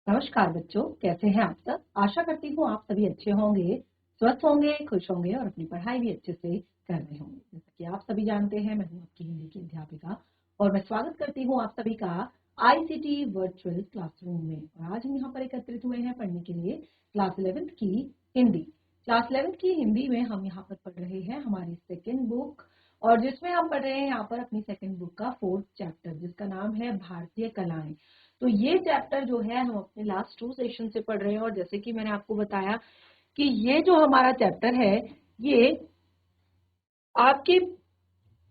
नमस्कार बच्चों, कैसे हैं आप सब। आशा करती हूँ आप सभी अच्छे होंगे, स्वस्थ होंगे, खुश होंगे और अपनी पढ़ाई भी अच्छे से कर रहे होंगे। जैसा कि आप सभी जानते हैं, मैं हूँ आपकी हिंदी की अध्यापिका और मैं स्वागत करती हूँ आप सभी का आईसीटी वर्चुअल क्लासरूम में। और आज हम यहाँ पर एकत्रित हुए हैं पढ़ने के लिए क्लास 11th की हिंदी। क्लास 11th की हिंदी में हम यहाँ पर पढ़ रहे हैं हमारी सेकेंड बुक, और जिसमें हम पढ़ रहे हैं यहाँ पर अपनी सेकेंड बुक का 4th चैप्टर, जिसका नाम है भारतीय कलाएं। तो ये चैप्टर जो है हम अपने लास्ट 2 सेशन से पढ़ रहे हैं। और जैसे कि मैंने आपको बताया कि ये जो हमारा चैप्टर है, ये आपके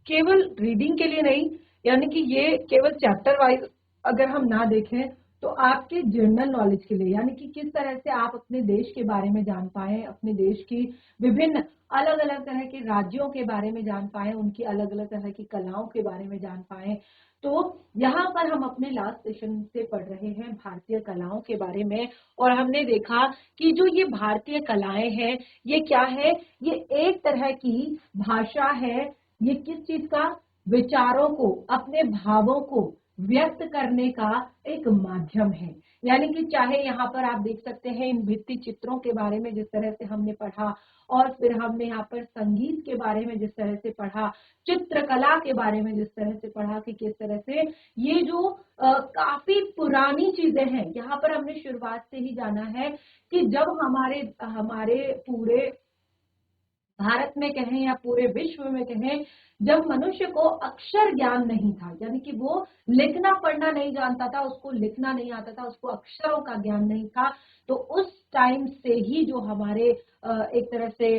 केवल रीडिंग के लिए नहीं, यानी कि ये केवल चैप्टर वाइज अगर हम ना देखें तो आपके जनरल नॉलेज के लिए, यानी कि किस तरह से आप अपने देश के बारे में जान पाए, अपने देश की विभिन्न अलग अलग तरह के राज्यों के बारे में जान पाए, उनकी अलग अलग तरह की कलाओं के बारे में जान पाए। तो यहाँ पर हम अपने लास्ट सेशन से पढ़ रहे हैं भारतीय कलाओं के बारे में। और हमने देखा कि जो ये भारतीय कलाएं हैं, ये क्या है, ये एक तरह की भाषा है। ये किस चीज का, विचारों को, अपने भावों को व्यक्त करने का एक माध्यम है। यानी कि चाहे यहाँ पर आप देख सकते हैं इन भित्ति चित्रों के बारे में जिस तरह से हमने पढ़ा, और फिर हमने यहाँ पर संगीत के बारे में जिस तरह से पढ़ा, चित्रकला के बारे में जिस तरह से पढ़ा कि किस तरह से ये जो काफी पुरानी चीजें हैं। यहाँ पर हमने शुरुआत से ही जाना है कि जब हमारे हमारे पूरे भारत में कहें या पूरे विश्व में कहें, जब मनुष्य को अक्षर ज्ञान नहीं था, यानी कि वो लिखना पढ़ना नहीं जानता था, उसको लिखना नहीं आता था, उसको अक्षरों का ज्ञान नहीं था, तो उस टाइम से ही जो हमारे एक तरह से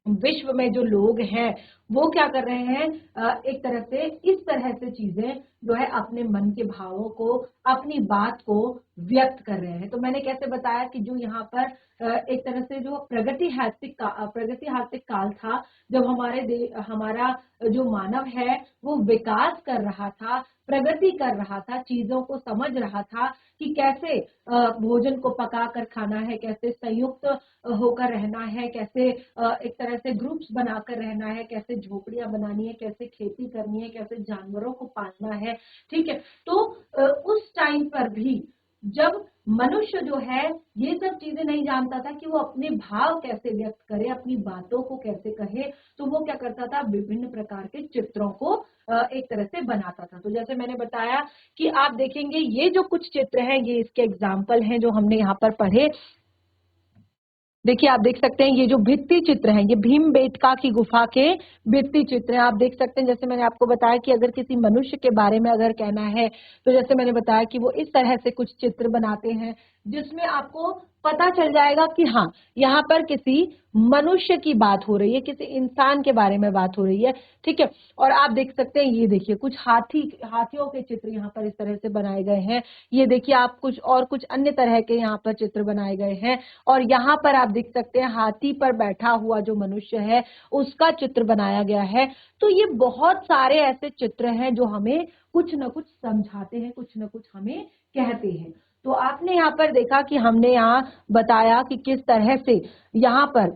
विश्व में जो लोग हैं वो क्या कर रहे हैं, एक तरह से इस तरह से चीजें जो है अपने मन के भावों को, अपनी बात को व्यक्त कर रहे हैं। तो मैंने कैसे बताया कि जो यहाँ पर एक तरह से जो प्रगतिहासिक काल था, जब हमारा जो मानव है वो विकास कर रहा था, प्रगति कर रहा था, चीजों को समझ रहा था कि कैसे भोजन को पका कर खाना है, कैसे संयुक्त होकर रहना है, कैसे एक तरह से ग्रुप्स बनाकर रहना है, कैसे झोपड़ियां बनानी है, कैसे खेती करनी है, कैसे जानवरों को पालना है। ठीक है, तो उस टाइम पर भी जब मनुष्य जो है ये सब चीजें नहीं जानता था कि वो अपने भाव कैसे व्यक्त करे, अपनी बातों को कैसे कहे, तो वो क्या करता था, विभिन्न प्रकार के चित्रों को एक तरह से बनाता था। तो जैसे मैंने बताया कि आप देखेंगे ये जो कुछ चित्र हैं, ये इसके एग्जाम्पल हैं जो हमने यहाँ पर पढ़े। देखिए आप देख सकते हैं ये जो भित्ति चित्र हैं, ये भीमबेटका की गुफा के भित्ति चित्र हैं। आप देख सकते हैं, जैसे मैंने आपको बताया कि अगर किसी मनुष्य के बारे में अगर कहना है तो जैसे मैंने बताया कि वो इस तरह से कुछ चित्र बनाते हैं जिसमें आपको पता चल जाएगा कि हाँ, यहाँ पर किसी मनुष्य की बात हो रही है, किसी इंसान के बारे में बात हो रही है। ठीक है, और आप देख सकते हैं ये देखिए कुछ हाथियों के चित्र यहाँ पर इस तरह से बनाए गए हैं। ये देखिए आप कुछ अन्य तरह के यहाँ पर चित्र बनाए गए हैं। और यहाँ पर आप देख सकते हैं हाथी पर बैठा हुआ जो मनुष्य है उसका चित्र बनाया गया है। तो ये बहुत सारे ऐसे चित्र हैं जो हमें कुछ न कुछ समझाते हैं, कुछ न कुछ हमें कहते हैं। तो आपने यहाँ पर देखा कि हमने यहाँ बताया कि किस तरह से यहाँ पर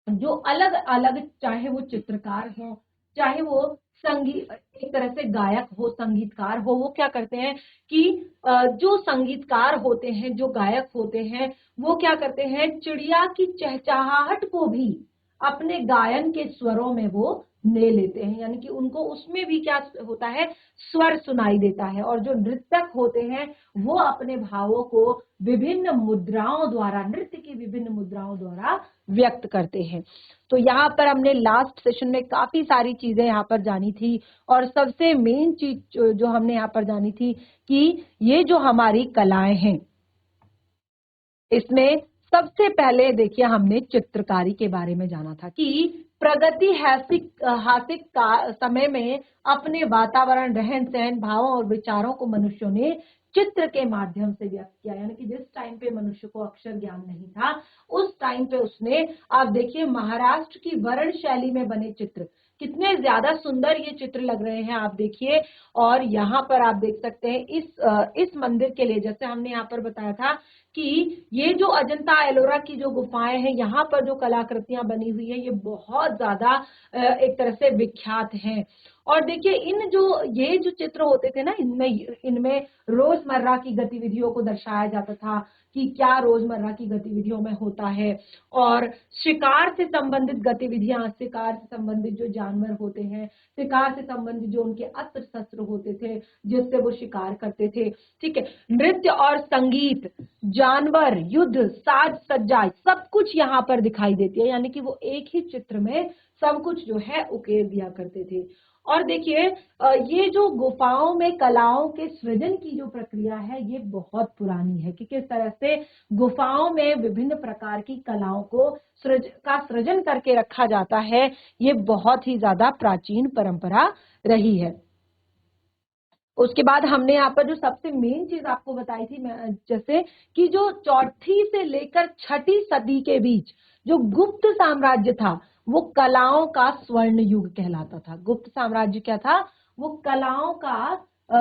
जो अलग अलग, चाहे वो चित्रकार हो, चाहे वो संगीत, एक तरह से गायक हो, संगीतकार हो, वो क्या करते हैं कि जो संगीतकार होते हैं, जो गायक होते हैं, वो क्या करते हैं, चिड़िया की चहचहाहट को भी अपने गायन के स्वरों में वो ले लेते हैं। यानी कि उनको उसमें भी क्या होता है, स्वर सुनाई देता है। और जो नृत्यक होते हैं वो अपने भावों को विभिन्न मुद्राओं द्वारा, नृत्य की विभिन्न मुद्राओं द्वारा व्यक्त करते हैं। तो यहाँ पर हमने लास्ट सेशन में काफी सारी चीजें यहाँ पर जानी थी, और सबसे मेन चीज जो हमने यहाँ पर जानी थी कि ये जो हमारी कलाएं हैं, इसमें सबसे पहले देखिए हमने चित्रकारी के बारे में जाना था कि हासिक समय में अपने वातावरण, रहन सहन, भावों और विचारों को मनुष्यों ने चित्र के माध्यम से व्यक्त किया। यानी कि जिस टाइम पे मनुष्य को अक्षर ज्ञान नहीं था, उस टाइम पे उसने, आप देखिए महाराष्ट्र की वर्ण शैली में बने चित्र, कितने ज्यादा सुंदर ये चित्र लग रहे हैं, आप देखिए। और यहाँ पर आप देख सकते हैं इस मंदिर के लिए, जैसे हमने यहाँ पर बताया था कि ये जो अजंता एलोरा की जो गुफाएं हैं, यहाँ पर जो कलाकृतियां बनी हुई है, ये बहुत ज्यादा एक तरह से विख्यात हैं। और देखिए ये जो चित्र होते थे ना, इनमें इनमें रोजमर्रा की गतिविधियों को दर्शाया जाता था कि क्या रोजमर्रा की गतिविधियों में होता है। और शिकार से संबंधित गतिविधियां, शिकार से संबंधित जो जानवर होते हैं, शिकार से संबंधित जो उनके अस्त्र शस्त्र होते थे जिससे वो शिकार करते थे, ठीक है, नृत्य और संगीत, जानवर, युद्ध, साज सज्जा, सब कुछ यहाँ पर दिखाई देती है। यानी कि वो एक ही चित्र में सब कुछ जो है उकेर दिया करते थे। और देखिए ये जो गुफाओं में कलाओं के सृजन की जो प्रक्रिया है ये बहुत पुरानी है कि किस तरह से गुफाओं में विभिन्न प्रकार की कलाओं को सृजन करके रखा जाता है। ये बहुत ही ज्यादा प्राचीन परंपरा रही है। उसके बाद हमने यहाँ पर जो सबसे मेन चीज आपको बताई थी, जैसे कि जो चौथी से लेकर छठी सदी के बीच जो गुप्त साम्राज्य था वो कलाओं का स्वर्ण युग कहलाता था। गुप्त साम्राज्य क्या था? वो कलाओं का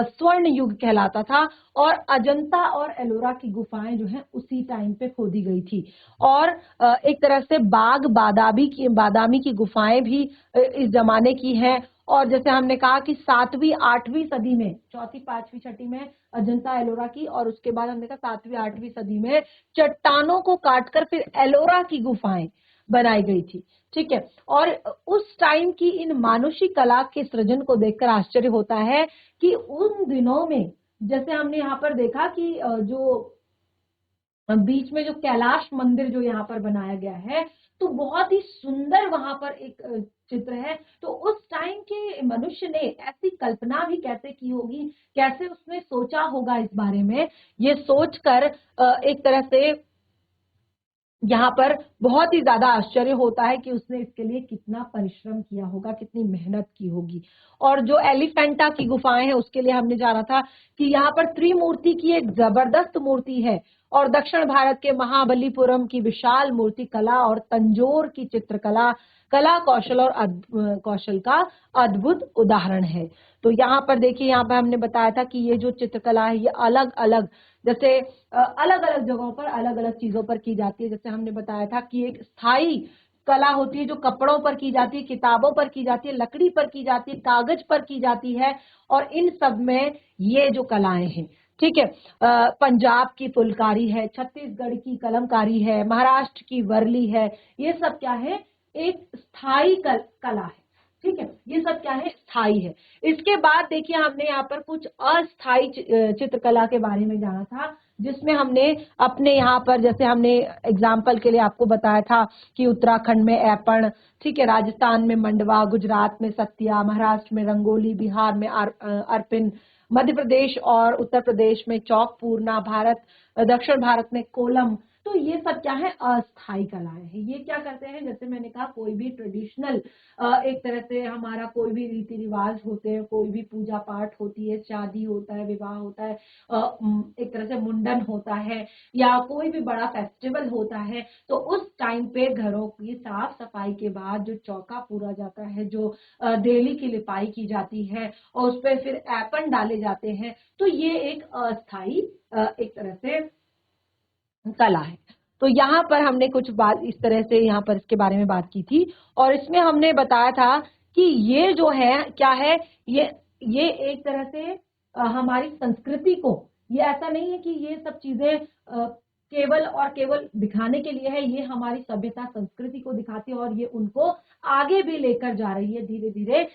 स्वर्ण युग कहलाता था। और अजंता और एलोरा की गुफाएं जो हैं उसी टाइम पे खोदी गई थी। और एक तरह से बादामी की गुफाएं भी इस जमाने की हैं। और जैसे हमने कहा कि 7वीं 8वीं सदी में, चौथी 5वीं छठी में अजंता एलोरा की, और उसके बाद हमने कहा 7वीं 8वीं सदी में चट्टानों को काटकर फिर एलोरा की गुफाएं बनाई गई थी, ठीक है। और उस टाइम की इन मानुषी कला के सृजन को देखकर आश्चर्य होता है कि उन दिनों में, जैसे हमने यहाँ पर देखा कि जो बीच में जो कैलाश मंदिर जो यहाँ पर बनाया गया है, तो बहुत ही सुंदर वहां पर एक चित्र है। तो उस टाइम के मनुष्य ने ऐसी कल्पना भी कैसे की होगी, कैसे उसने सोचा होगा इस बारे में, ये सोचकर एक तरह से यहाँ पर बहुत ही ज्यादा आश्चर्य होता है कि उसने इसके लिए कितना परिश्रम किया होगा, कितनी मेहनत की होगी। और जो एलिफेंटा की गुफाएं हैं उसके लिए हमने जाना था कि यहाँ पर त्रिमूर्ति की एक जबरदस्त मूर्ति है। और दक्षिण भारत के महाबलीपुरम की विशाल मूर्ति कला और तंजोर की चित्रकला कला कौशल और कौशल का अद्भुत उदाहरण है। तो यहाँ पर देखिए, यहाँ पर हमने बताया था कि ये जो चित्रकला है ये अलग अलग, जैसे अलग अलग जगहों पर अलग अलग चीजों पर की जाती है। जैसे हमने बताया था कि एक स्थायी कला होती है जो कपड़ों पर की जाती है, किताबों पर की जाती है, लकड़ी पर की जाती है, कागज पर की जाती है। और इन सब में ये जो कलाएं हैं, ठीक है, पंजाब की फुलकारी है, छत्तीसगढ़ की कलमकारी है, महाराष्ट्र की वर्ली है, ये सब क्या है? एक स्थायी कला है, ठीक है। ये सब क्या है? स्थायी है। इसके बाद देखिए हमने यहाँ पर कुछ अस्थायी चित्रकला के बारे में जाना था, जिसमें हमने अपने यहाँ पर, जैसे हमने एग्जाम्पल के लिए आपको बताया था कि उत्तराखंड में ऐपण, ठीक है, राजस्थान में मंडवा, गुजरात में सत्या, महाराष्ट्र में रंगोली, बिहार में अर्पिन, मध्य प्रदेश और उत्तर प्रदेश में चौक पूर्णा, दक्षिण भारत में कोलम। तो ये सब क्या है? अस्थायी कलाएं हैं। ये क्या करते हैं? जैसे मैंने कहा, कोई भी ट्रेडिशनल, एक तरह से हमारा कोई भी रीति रिवाज होते हैं, कोई भी पूजा पाठ होती है, शादी होता है, विवाह होता है, एक तरह से मुंडन होता है, या कोई भी बड़ा फेस्टिवल होता है, तो उस टाइम पे घरों की साफ सफाई के बाद जो चौका पूरा जाता है, जो देली की लिपाई की जाती है और उस पर फिर ऐपन डाले जाते हैं, तो ये एक अस्थायी एक तरह से कला है। तो यहाँ पर हमने कुछ बात इस तरह से यहाँ पर इसके बारे में बात की थी। और इसमें हमने बताया था कि ये जो है क्या है, ये एक तरह से हमारी संस्कृति को, ये ऐसा नहीं है कि ये सब चीजें केवल और केवल दिखाने के लिए है, ये हमारी सभ्यता संस्कृति को दिखाती है और ये उनको आगे भी लेकर जा रही है धीरे धीरे।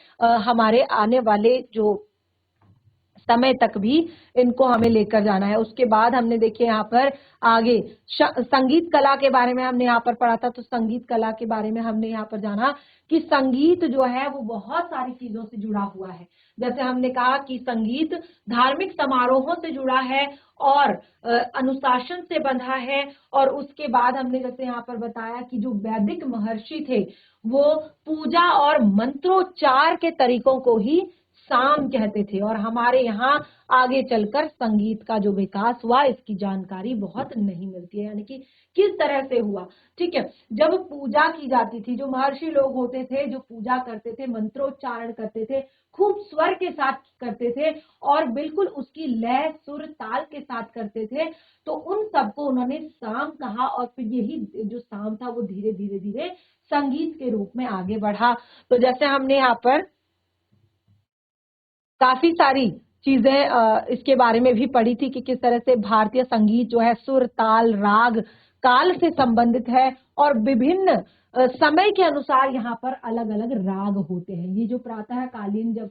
हमारे आने वाले जो समय तक भी इनको हमें लेकर जाना है। उसके बाद हमने देखिए यहाँ पर आगे संगीत कला के बारे में हमने यहाँ पर पढ़ा था। तो संगीत कला के बारे में हमने यहाँ पर जाना कि संगीत जो है वो बहुत सारी चीजों से जुड़ा हुआ है। जैसे हमने कहा कि संगीत धार्मिक समारोहों से जुड़ा है और अनुशासन से बंधा है। और उसके बाद हमने जैसे यहाँ पर बताया कि जो वैदिक महर्षि थे वो पूजा और मंत्रोच्चार के तरीकों को ही साम कहते थे। और हमारे यहाँ आगे चलकर संगीत का जो विकास हुआ इसकी जानकारी बहुत नहीं मिलती है, यानी कि किस तरह से हुआ, ठीक है। जब पूजा की जाती थी, जो महर्षि लोग होते थे जो पूजा करते थे, मंत्रोच्चारण करते थे, खूब स्वर के साथ करते थे और बिल्कुल उसकी लय सुर ताल के साथ करते थे, तो उन सबको उन्होंने साम कहा। और फिर यही जो साम था वो धीरे धीरे धीरे संगीत के रूप में आगे बढ़ा। तो जैसे हमने यहाँ पर काफी सारी चीजें इसके बारे में भी पढ़ी थी कि किस तरह से भारतीय संगीत जो है सुर, ताल, राग, काल से संबंधित है और विभिन्न समय के अनुसार यहाँ पर अलग अलग राग होते हैं। ये जो प्रातः कालीन जब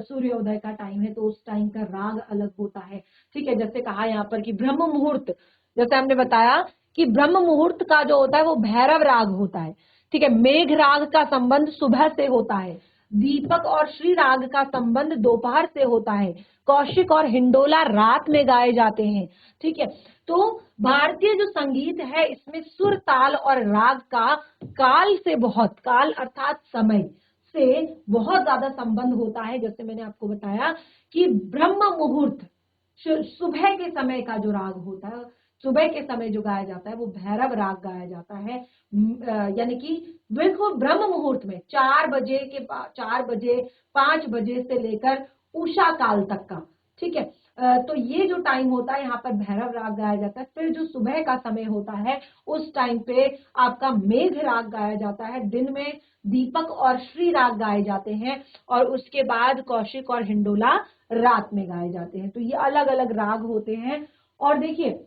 सूर्योदय का टाइम है तो उस टाइम का राग अलग होता है। ठीक है, जैसे कहा यहाँ पर कि ब्रह्म मुहूर्त, जैसे हमने बताया कि ब्रह्म मुहूर्त का जो होता है वो भैरव राग होता है। ठीक है, मेघ राग का संबंध सुबह से होता है। दीपक और श्री राग का संबंध दोपहर से होता है। कौशिक और हिंडोला रात में गाए जाते हैं। ठीक है, तो भारतीय जो संगीत है इसमें सुर, ताल और राग का काल से बहुत, काल अर्थात समय से बहुत ज्यादा संबंध होता है। जैसे मैंने आपको बताया कि ब्रह्म मुहूर्त, सुबह के समय का जो राग होता है, सुबह के समय जो गाया जाता है वो भैरव राग गाया जाता है। यानी कि बिल्कुल ब्रह्म मुहूर्त में 4 बजे के बाद, 4 बजे 5 बजे से लेकर उषा काल तक का। ठीक है, तो ये जो टाइम होता है यहाँ पर भैरव राग गाया जाता है। फिर जो सुबह का समय होता है उस टाइम पे आपका मेघ राग गाया जाता है। दिन में दीपक और श्री राग गाए जाते हैं और उसके बाद कौशिक और हिंडोला रात में गाए जाते हैं। तो ये अलग अलग राग होते हैं। और देखिए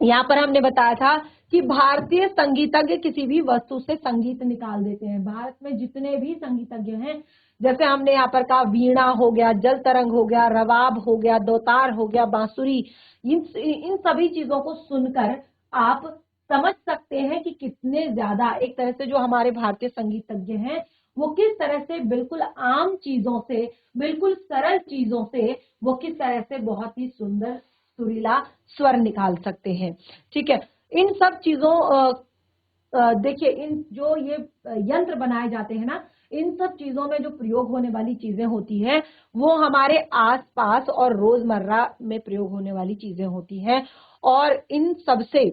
यहाँ पर हमने बताया था कि भारतीय संगीतज्ञ किसी भी वस्तु से संगीत निकाल देते हैं। भारत में जितने भी संगीतज्ञ हैं, जैसे हमने यहाँ पर कहा वीणा हो गया, जल तरंग हो गया, रवाब हो गया, दोतार हो गया, बांसुरी, इन सभी चीजों को सुनकर आप समझ सकते हैं कि कितने ज्यादा एक तरह से जो हमारे भारतीय संगीतज्ञ हैं वो किस तरह से बिल्कुल आम चीजों से, बिल्कुल सरल चीजों से वो किस तरह से बहुत ही सुंदर सुरीला स्वर निकाल सकते हैं। ठीक है, इन सब चीजों देखिए इन जो ये यंत्र बनाए जाते हैं ना, इन सब चीजों में जो प्रयोग होने वाली चीजें होती हैं वो हमारे आसपास और रोजमर्रा में प्रयोग होने वाली चीजें होती हैं। और इन सबसे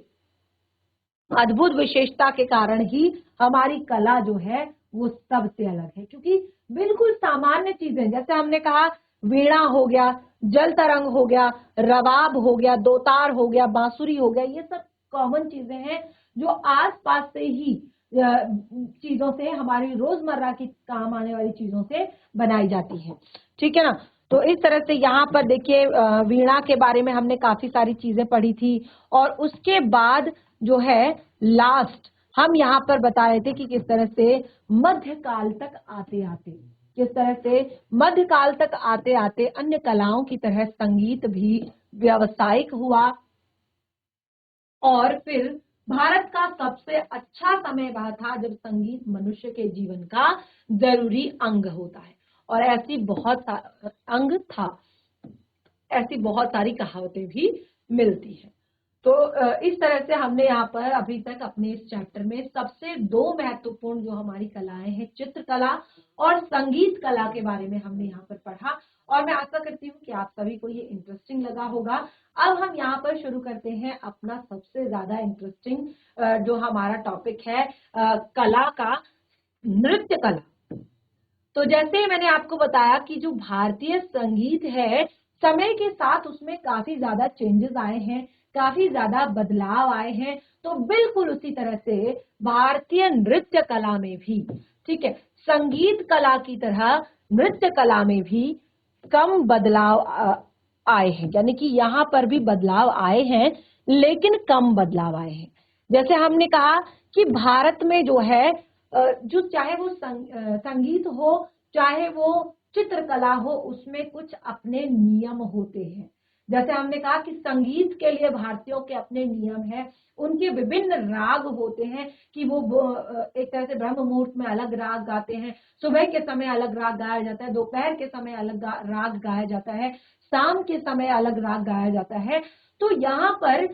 अद्भुत विशेषता के कारण ही हमारी कला जो है वो सबसे अलग है, क्योंकि बिल्कुल सामान्य चीजें, जैसे हमने कहा वीणा हो गया, जल तरंग हो गया, रवाब हो गया, दोतार हो गया, बांसुरी हो गया, ये सब कॉमन चीजें हैं जो आसपास से ही चीजों से, हमारी रोजमर्रा की काम आने वाली चीजों से बनाई जाती है। ठीक है ना, तो इस तरह से यहाँ पर देखिए वीणा के बारे में हमने काफी सारी चीजें पढ़ी थी। और उसके बाद जो है लास्ट हम यहाँ पर बता रहे थे कि किस तरह से मध्यकाल तक आते आते, किस तरह से मध्यकाल तक आते आते अन्य कलाओं की तरह संगीत भी व्यावसायिक हुआ। और फिर भारत का सबसे अच्छा समय वह था जब संगीत मनुष्य के जीवन का जरूरी अंग होता है। और ऐसी बहुत अंग था, ऐसी बहुत सारी कहावतें भी मिलती हैं। तो इस तरह से हमने यहाँ पर अभी तक अपने इस चैप्टर में सबसे दो महत्वपूर्ण जो हमारी कलाएं हैं, चित्रकला और संगीत कला के बारे में हमने यहाँ पर पढ़ा। और मैं आशा करती हूँ कि आप सभी को ये इंटरेस्टिंग लगा होगा। अब हम यहाँ पर शुरू करते हैं अपना सबसे ज्यादा इंटरेस्टिंग जो हमारा टॉपिक है कला का, नृत्य कला। तो जैसे मैंने आपको बताया कि जो भारतीय संगीत है समय के साथ उसमें काफी ज्यादा चेंजेस आए हैं, काफी ज्यादा बदलाव आए हैं। तो बिल्कुल उसी तरह से भारतीय नृत्य कला में भी, ठीक है, संगीत कला की तरह नृत्य कला में भी कम बदलाव आए हैं। यानी कि यहाँ पर भी बदलाव आए हैं लेकिन कम बदलाव आए हैं। जैसे हमने कहा कि भारत में जो है जो चाहे वो संगीत हो चाहे वो चित्रकला हो, उसमें कुछ अपने नियम होते हैं। जैसे हमने कहा कि संगीत के लिए भारतीयों के अपने नियम हैं, उनके विभिन्न राग होते हैं कि वो एक तरह से ब्रह्म मुहूर्त में अलग राग गाते हैं, सुबह के समय अलग राग गाया जाता है, दोपहर के समय अलग राग गाया जाता है, शाम के समय अलग राग गाया जाता है। तो यहाँ पर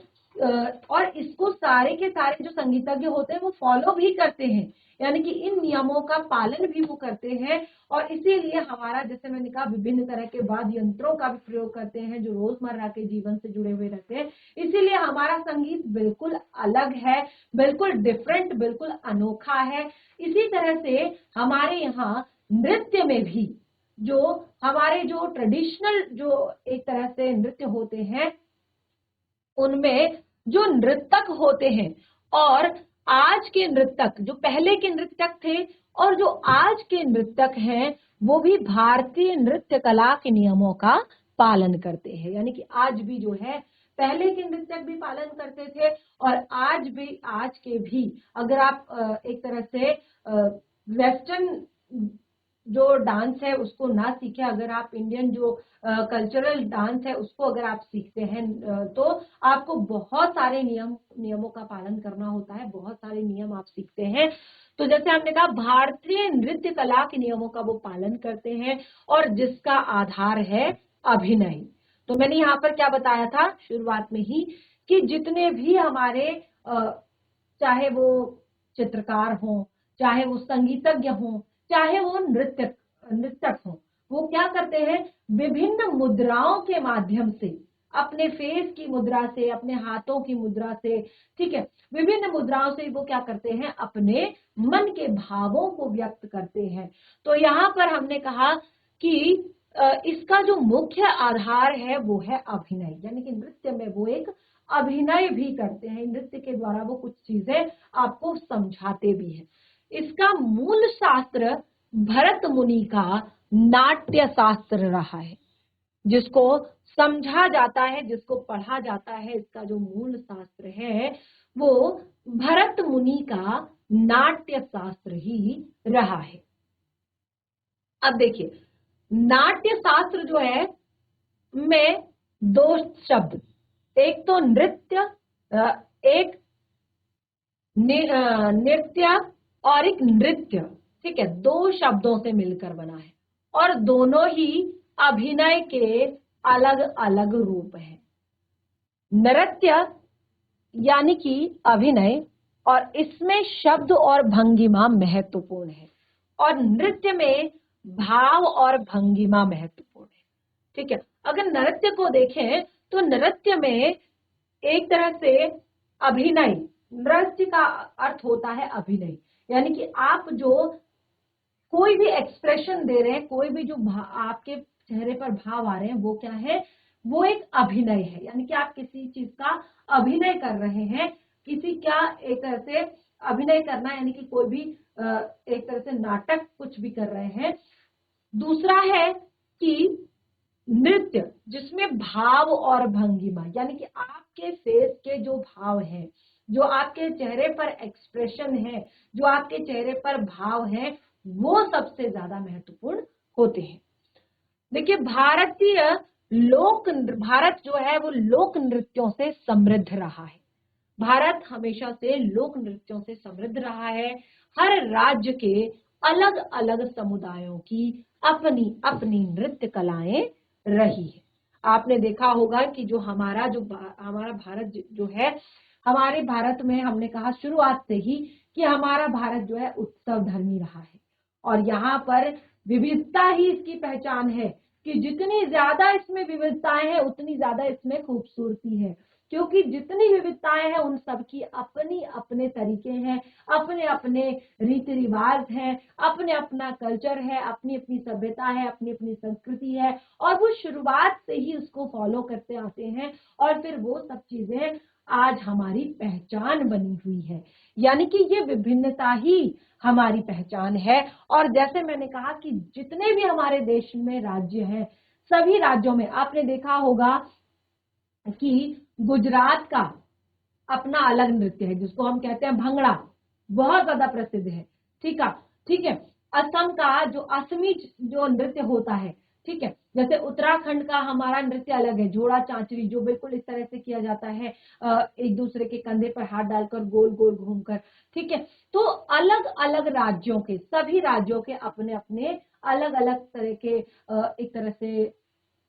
और इसको सारे के सारे जो संगीतज्ञ होते हैं वो फॉलो भी करते हैं, यानी कि इन नियमों का पालन भी वो करते हैं। और इसीलिए हमारा, जैसे मैंने कहा, विभिन्न तरह के वाद्य यंत्रों का भी प्रयोग करते हैं जो रोजमर्रा के जीवन से जुड़े हुए रहते हैं। इसीलिए हमारा संगीत बिल्कुल अलग है, बिल्कुल डिफरेंट, बिल्कुल अनोखा है। इसी तरह से हमारे यहाँ नृत्य में भी जो हमारे जो ट्रेडिशनल जो एक तरह से नृत्य होते हैं उनमें जो नृतक होते हैं और आज के नृतक, जो पहले के नृतक थे और जो आज के नृत्यक हैं वो भी भारतीय नृत्य कला के नियमों का पालन करते हैं। यानी कि आज भी जो है, पहले के नृत्यक भी पालन करते थे और आज के भी अगर आप एक तरह से वेस्टर्न जो डांस है उसको ना सीखे, अगर आप इंडियन जो कल्चरल डांस है उसको अगर आप सीखते हैं तो आपको बहुत सारे नियमों का पालन करना होता है, बहुत सारे नियम आप सीखते हैं। तो जैसे हमने कहा भारतीय नृत्य कला के नियमों का वो पालन करते हैं और जिसका आधार है अभिनय। तो मैंने यहाँ पर क्या बताया था शुरुआत में ही कि जितने भी हमारे चाहे वो चित्रकार हों, चाहे वो संगीतज्ञ हों, चाहे वो नृत्यक हों, वो क्या करते हैं, विभिन्न मुद्राओं के माध्यम से, अपने फेस की मुद्रा से, अपने हाथों की मुद्रा से, ठीक है, विभिन्न मुद्राओं से वो क्या करते हैं, अपने मन के भावों को व्यक्त करते हैं। तो यहाँ पर हमने कहा कि इसका जो मुख्य आधार है वो है अभिनय, यानी कि नृत्य में वो एक अभिनय भी करते हैं, नृत्य के द्वारा वो कुछ चीजें आपको समझाते भी हैं। इसका मूल शास्त्र भरत मुनि का नाट्य शास्त्र रहा है, जिसको समझा जाता है, जिसको पढ़ा जाता है, इसका जो मूल शास्त्र है वो भरत मुनि का नाट्य शास्त्र ही रहा है। अब देखिए, नाट्य शास्त्र जो है में दो शब्द, एक तो नृत्य, एक नृत्य और एक नृत्य, ठीक है, दो शब्दों से मिलकर बना है और दोनों ही अभिनय के अलग अलग रूप हैं। नृत्य यानी कि अभिनय, और इसमें शब्द और भंगिमा महत्वपूर्ण है, और नृत्य में भाव और भंगिमा महत्वपूर्ण है, ठीक है। अगर नृत्य को देखें तो नृत्य में एक तरह से अभिनय, नृत्य का अर्थ होता है अभिनय, यानी कि आप जो कोई भी एक्सप्रेशन दे रहे हैं, कोई भी जो आपके चेहरे पर भाव आ रहे हैं वो क्या है, वो एक अभिनय है। यानी कि आप किसी चीज का अभिनय कर रहे हैं, किसी क्या एक तरह से अभिनय करना, यानी कि कोई भी एक तरह से नाटक कुछ भी कर रहे हैं। दूसरा है कि नृत्य, जिसमें भाव और भंगिमा, यानी कि आपके फेस के जो भाव हैं, जो आपके चेहरे पर एक्सप्रेशन है, जो आपके चेहरे पर भाव है, वो सबसे ज्यादा महत्वपूर्ण होते हैं। देखिए, भारत जो है वो लोक नृत्यों से समृद्ध रहा है। भारत हमेशा से लोक नृत्यों से समृद्ध रहा है। हर राज्य के अलग अलग समुदायों की अपनी अपनी नृत्य कलाएं रही है। आपने देखा होगा कि जो हमारा भारत जो है, हमारे भारत में हमने कहा शुरुआत से ही कि हमारा भारत जो है उत्सव धर्मी रहा है, और यहाँ पर विविधता ही इसकी पहचान है कि जितनी ज्यादा इसमें विविधताएं हैं उतनी ज्यादा इसमें खूबसूरती है, क्योंकि जितनी विविधताएं हैं उन सबकी अपनी अपने तरीके हैं, अपने अपने रीति रिवाज हैं, अपने अपना कल्चर है, अपनी अपनी सभ्यता है, अपनी अपनी संस्कृति है, और वो शुरुआत से ही उसको फॉलो करते आते हैं, और फिर वो सब चीजें आज हमारी पहचान बनी हुई है। यानी कि ये विभिन्नता ही हमारी पहचान है। और जैसे मैंने कहा कि जितने भी हमारे देश में राज्य हैं, सभी राज्यों में आपने देखा होगा कि गुजरात का अपना अलग नृत्य है, जिसको हम कहते हैं भंगड़ा, बहुत ज्यादा प्रसिद्ध है, ठीक है। असम का जो असमी जो नृत्य होता है, ठीक है, जैसे उत्तराखंड का हमारा नृत्य अलग है, जोड़ा चांचरी, जो बिल्कुल इस तरह से किया जाता है, एक दूसरे के कंधे पर हाथ डालकर गोल गोल घूमकर, ठीक है। तो अलग अलग राज्यों के, सभी राज्यों के अपने अपने अलग अलग तरह के एक तरह से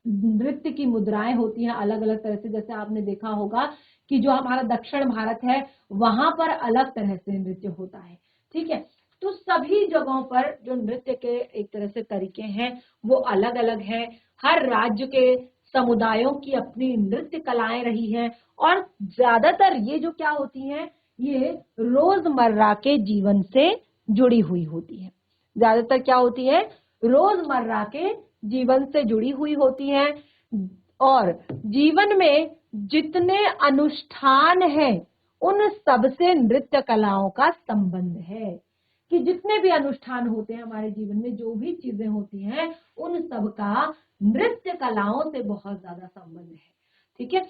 नृत्य की मुद्राएं होती हैं, अलग अलग तरह से। जैसे आपने देखा होगा कि जो हमारा दक्षिण भारत है वहां पर अलग तरह से नृत्य होता है, ठीक है। तो सभी जगहों पर जो नृत्य के एक तरह से तरीके हैं वो अलग अलग हैं। हर राज्य के समुदायों की अपनी नृत्य कलाएं रही हैं, और ज्यादातर ये जो क्या होती हैं, ये रोजमर्रा के जीवन से जुड़ी हुई होती है। ज्यादातर क्या होती है, रोजमर्रा के जीवन से जुड़ी हुई होती हैं, और जीवन में जितने अनुष्ठान हैं उन सब से नृत्य कलाओं का संबंध है। कि जितने भी अनुष्ठान होते हैं हमारे जीवन में, जो भी चीजें होती हैं, उन सब का नृत्य कलाओं से बहुत ज्यादा संबंध है। ठीक है,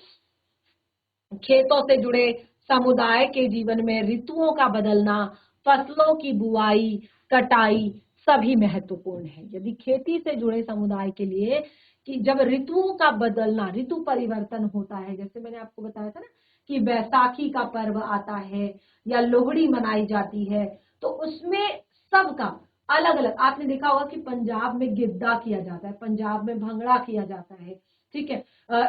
खेतों से जुड़े समुदाय के जीवन में ऋतुओं का बदलना, फसलों की बुआई, कटाई सभी महत्वपूर्ण है। यदि खेती से जुड़े समुदाय के लिए कि जब ऋतुओं का बदलना, ऋतु परिवर्तन होता है, जैसे मैंने आपको बताया था ना कि बैसाखी का पर्व आता है या लोहड़ी मनाई जाती है, तो उसमें सबका अलग अलग, आपने देखा होगा कि पंजाब में गिद्दा किया जाता है, पंजाब में भंगड़ा किया जाता है। ठीक है,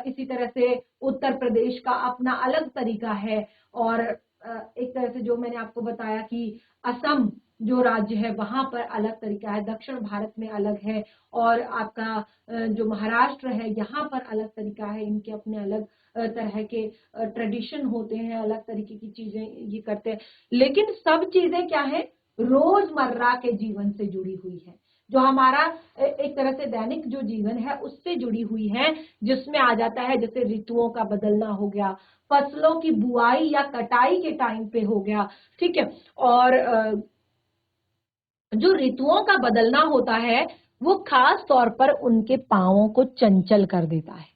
इसी तरह से उत्तर प्रदेश का अपना अलग तरीका है, और एक तरह से जो मैंने आपको बताया कि असम जो राज्य है वहां पर अलग तरीका है, दक्षिण भारत में अलग है, और आपका जो महाराष्ट्र है यहाँ पर अलग तरीका है, इनके अपने अलग तरह के ट्रेडिशन होते हैं, अलग तरीके की चीजें ये करते हैं। लेकिन सब चीजें क्या है, रोजमर्रा के जीवन से जुड़ी हुई है, जो हमारा एक तरह से दैनिक जो जीवन है उससे जुड़ी हुई है, जिसमें आ जाता है जैसे ऋतुओं का बदलना हो गया, फसलों की बुआई या कटाई के टाइम पे हो गया। ठीक है, और जो ऋतुओं का बदलना होता है वो खास तौर पर उनके पांवों को चंचल कर देता है।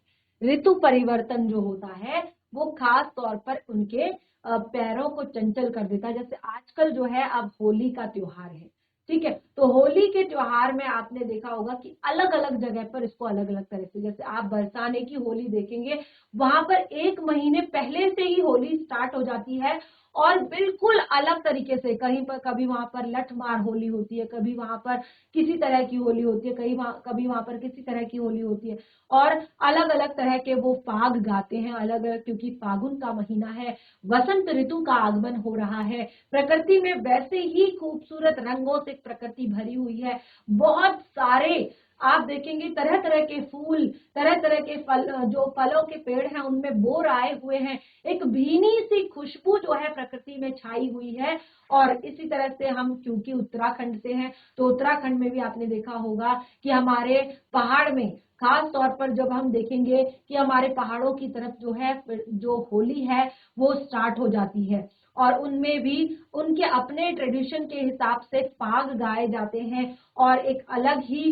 ऋतु परिवर्तन जो होता है वो खास तौर पर उनके पैरों को चंचल कर देता है। जैसे आजकल जो है अब होली का त्योहार है, ठीक है, तो होली के त्योहार में आपने देखा होगा कि अलग अलग जगह पर इसको अलग अलग तरह से, जैसे आप बरसाने की होली देखेंगे, वहां पर 1 महीने पहले से ही होली स्टार्ट हो जाती है, और बिल्कुल अलग तरीके से, कहीं पर कभी वहां पर लठमार होली होती है, कभी वहां पर किसी तरह की होली होती है, कभी वहां पर किसी तरह की होली होती है, और अलग अलग तरह के वो फाग गाते हैं, अलग अलग, क्योंकि फागुन का महीना है, वसंत ऋतु का आगमन हो रहा है, प्रकृति में वैसे ही खूबसूरत रंगों से प्रकृति भरी हुई है। बहुत सारे आप देखेंगे तरह तरह के फूल, तरह तरह के फल, जो फलों के पेड़ हैं उनमें बोर आए हुए हैं, एक भीनी सी खुशबू जो है प्रकृति में छाई हुई है। और इसी तरह से हम क्योंकि उत्तराखंड से हैं, तो उत्तराखंड में भी आपने देखा होगा कि हमारे पहाड़ में खास तौर पर जब हम देखेंगे कि हमारे पहाड़ों की तरफ जो है जो होली है वो स्टार्ट हो जाती है, और उनमें भी उनके अपने ट्रेडिशन के हिसाब से फाग गाए जाते हैं, और एक अलग ही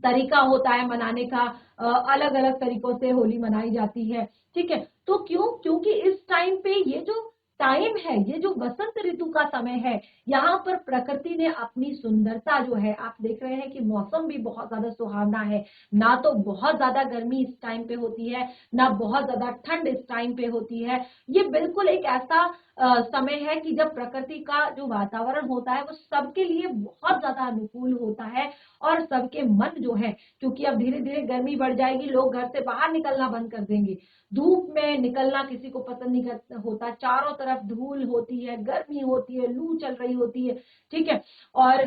तरीका होता है मनाने का, अलग अलग तरीकों से होली मनाई जाती है। ठीक है, तो क्योंकि इस टाइम पे ये जो टाइम है, ये जो वसंत ऋतु का समय है, यहाँ पर प्रकृति ने अपनी सुंदरता जो है, आप देख रहे हैं कि मौसम भी बहुत ज्यादा सुहावना है, ना तो बहुत ज्यादा गर्मी इस टाइम पे होती है, ना बहुत ज्यादा ठंड इस टाइम पे होती है। ये बिल्कुल एक ऐसा समय है कि जब प्रकृति का जो वातावरण होता है वो सबके लिए बहुत ज्यादा अनुकूल होता है, और सबके मन जो है, क्योंकि अब धीरे धीरे गर्मी बढ़ जाएगी, लोग घर से बाहर निकलना बंद कर देंगे, धूप में निकलना किसी को पसंद नहीं होता, चारों तरफ धूल होती है, गर्मी होती है, लू चल रही होती है। ठीक है, और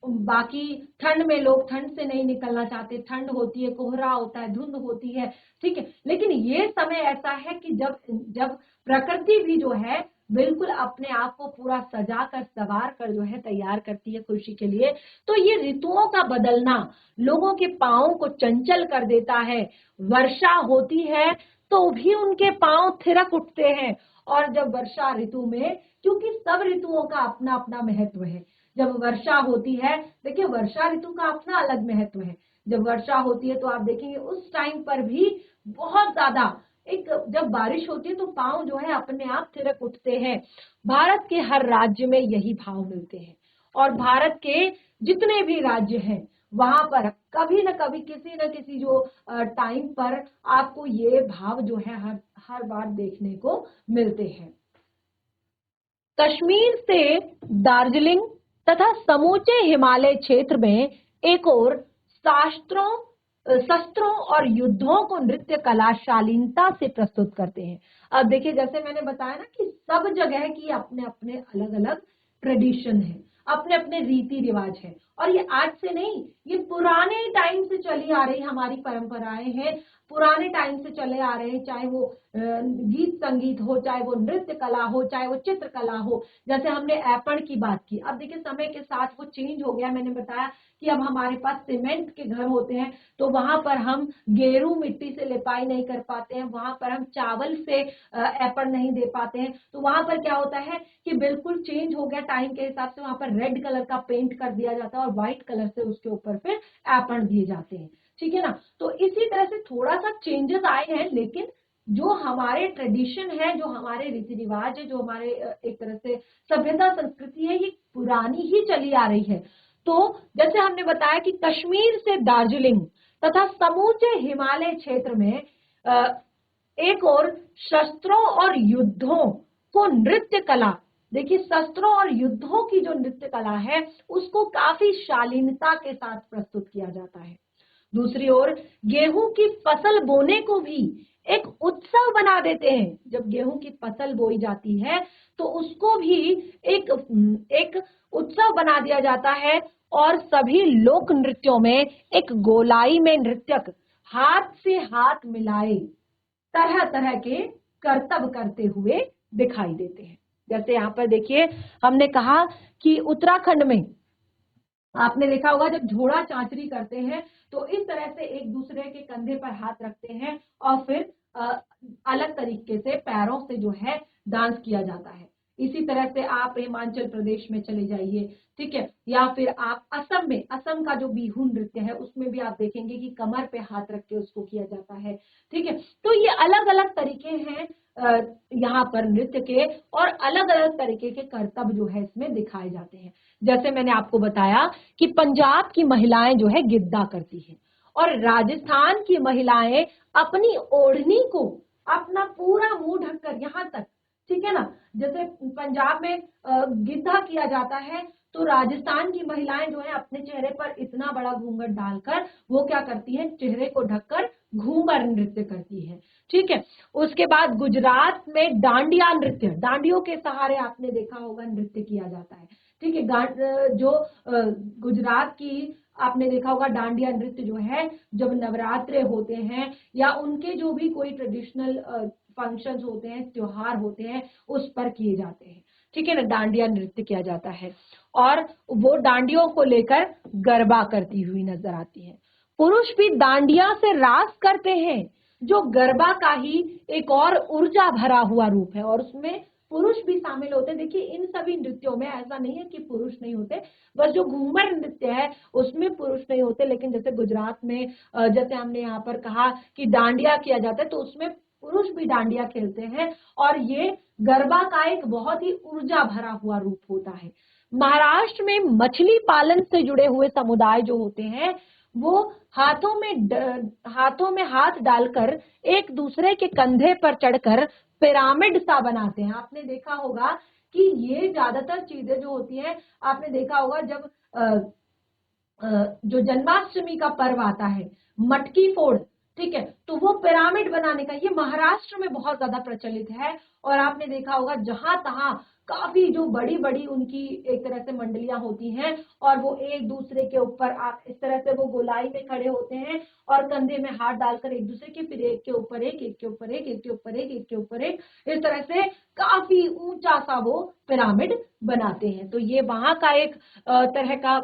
बाकी ठंड में लोग ठंड से नहीं निकलना चाहते, ठंड होती है, कोहरा होता है, धुंध होती है। ठीक है, लेकिन ये समय ऐसा है कि जब जब प्रकृति भी जो है बिल्कुल अपने आप को पूरा सजा कर संवार कर जो है तैयार करती है खुशी के लिए। तो ये ऋतुओं का बदलना लोगों के पांव को चंचल कर देता है। वर्षा होती है तो भी उनके पांव थिरक उठते हैं, और जब वर्षा ऋतु में, क्योंकि सब ऋतुओं का अपना अपना महत्व है, जब वर्षा होती है, देखिए वर्षा ऋतु का अपना अलग महत्व है, जब वर्षा होती है तो आप देखेंगे उस टाइम पर भी बहुत ज्यादा, एक जब बारिश होती है तो पांव जो है अपने आप थिरक उठते हैं। भारत के हर राज्य में यही भाव मिलते हैं, और भारत के जितने भी राज्य हैं वहां पर कभी न कभी किसी न किसी जो टाइम पर आपको ये भाव जो है हर हर बार देखने को मिलते हैं। कश्मीर से दार्जिलिंग तथा समूचे हिमालय क्षेत्र में एक और शस्त्रों और युद्धों को नृत्य कला शालीनता से प्रस्तुत करते हैं। अब देखिए जैसे मैंने बताया ना कि सब जगह की अपने अपने अलग अलग ट्रेडिशन है। अपने अपने रीति रिवाज है। और ये आज से नहीं, ये पुराने टाइम से चली आ रही हमारी परंपराएं हैं, पुराने टाइम से चले आ रहे हैं, चाहे वो गीत संगीत हो, चाहे वो नृत्य कला हो, चाहे वो चित्रकला हो। जैसे हमने ऐपण की बात की, अब देखिए समय के साथ वो चेंज हो गया। मैंने बताया कि अब हमारे पास सीमेंट के घर होते हैं, तो वहां पर हम गेरू मिट्टी से लिपाई नहीं कर पाते हैं, वहां पर हम चावल से ऐपण नहीं दे पाते हैं। तो वहां पर क्या होता है कि बिल्कुल चेंज हो गया टाइम के हिसाब से, वहां पर रेड कलर का पेंट कर दिया जाता है और व्हाइट कलर से उसके ऊपर फिर ऐपण दिए जाते हैं, ठीक है ना। तो इसी तरह से थोड़ा सा चेंजेस आए हैं, लेकिन जो हमारे ट्रेडिशन है, जो हमारे रीति रिवाज है, जो हमारे एक तरह से सभ्यता संस्कृति है, ये पुरानी ही चली आ रही है। तो जैसे हमने बताया कि कश्मीर से दार्जिलिंग तथा समूचे हिमालय क्षेत्र में एक और शस्त्रों और युद्धों को नृत्य कला, देखिए शस्त्रों और युद्धों की जो नृत्य कला है उसको काफी शालीनता के साथ प्रस्तुत किया जाता है। दूसरी ओर गेहूं की फसल बोने को भी एक उत्सव बना देते हैं। जब गेहूं की फसल बोई जाती है तो उसको भी एक एक उत्सव बना दिया जाता है, और सभी लोक नृत्यों में एक गोलाई में नृत्यक हाथ से हाथ मिलाए तरह तरह के करतब करते हुए दिखाई देते हैं। जैसे यहाँ पर देखिए, हमने कहा कि उत्तराखंड में आपने देखा होगा जब झोड़ा चांचरी करते हैं तो इस तरह से एक दूसरे के कंधे पर हाथ रखते हैं और फिर अलग तरीके से पैरों से जो है डांस किया जाता है। इसी तरह से आप हिमाचल प्रदेश में चले जाइए, ठीक है, या फिर आप असम में, असम का जो बिहू नृत्य है उसमें भी आप देखेंगे कि कमर पे हाथ रख के उसको किया जाता है, ठीक है। तो ये अलग अलग तरीके हैं यहाँ पर नृत्य के, और अलग अलग तरीके के करतब जो है इसमें दिखाए जाते हैं। जैसे मैंने आपको बताया कि पंजाब की महिलाएं जो है गिद्दा करती हैं, और राजस्थान की महिलाएं अपनी ओढ़नी को अपना पूरा मुंह ढककर यहाँ तक, ठीक है ना, जैसे पंजाब में गिद्धा किया जाता है, तो राजस्थान की महिलाएं जो है अपने चेहरे पर इतना बड़ा घूंघट डालकर वो क्या करती है, चेहरे को ढककर घूंघर नृत्य करती है, ठीक है। उसके बाद गुजरात में डांडिया नृत्य, डांडियों के सहारे आपने देखा होगा नृत्य किया जाता है, ठीक है। जो गुजरात की आपने देखा होगा डांडिया नृत्य जो है, जब नवरात्रे होते हैं या उनके जो भी कोई ट्रेडिशनल फंक्शंस होते हैं, त्योहार होते हैं, उस पर किए जाते हैं, ठीक है ना, डांडिया नृत्य किया जाता है। और वो डांडियों को लेकर गरबा करती हुई नजर आती है। पुरुष भी डांडिया से रास करते हैं, जो गरबा का ही एक और ऊर्जा भरा हुआ रूप है, और उसमें पुरुष भी शामिल होते हैं। देखिए इन सभी नृत्यों में ऐसा नहीं है कि पुरुष नहीं होते, बस जो घूमर नृत्य है उसमें पुरुष नहीं होते, लेकिन जैसे गुजरात में जैसे हमने यहाँ पर कहा कि डांडिया किया जाता है, तो उसमें पुरुष भी डांडिया खेलते हैं, और ये गरबा का एक बहुत ही ऊर्जा भरा हुआ रूप होता है। महाराष्ट्र में मछली पालन से जुड़े हुए समुदाय जो होते हैं वो हाथों में हाथ डालकर एक दूसरे के कंधे पर चढ़कर पिरामिड सा बनाते हैं। आपने देखा होगा कि ये ज्यादातर चीजें जो होती हैं, आपने देखा होगा जब जो जन्माष्टमी का पर्व आता है, मटकी फोड़, ठीक है, तो वो पिरामिड बनाने का ये महाराष्ट्र में बहुत ज्यादा प्रचलित है। और आपने देखा होगा जहां तहां काफी जो बड़ी बड़ी उनकी एक तरह से मंडलियां होती हैं, और वो एक दूसरे के ऊपर इस तरह से वो गोलाई में खड़े होते हैं और कंधे में हाथ डालकर एक दूसरे के, फिर एक के ऊपर एक, एक के ऊपर एक, एक के ऊपर एक, एक के ऊपर एक, इस तरह से काफी ऊंचा सा वो पिरामिड बनाते हैं। तो ये वहां का एक तरह का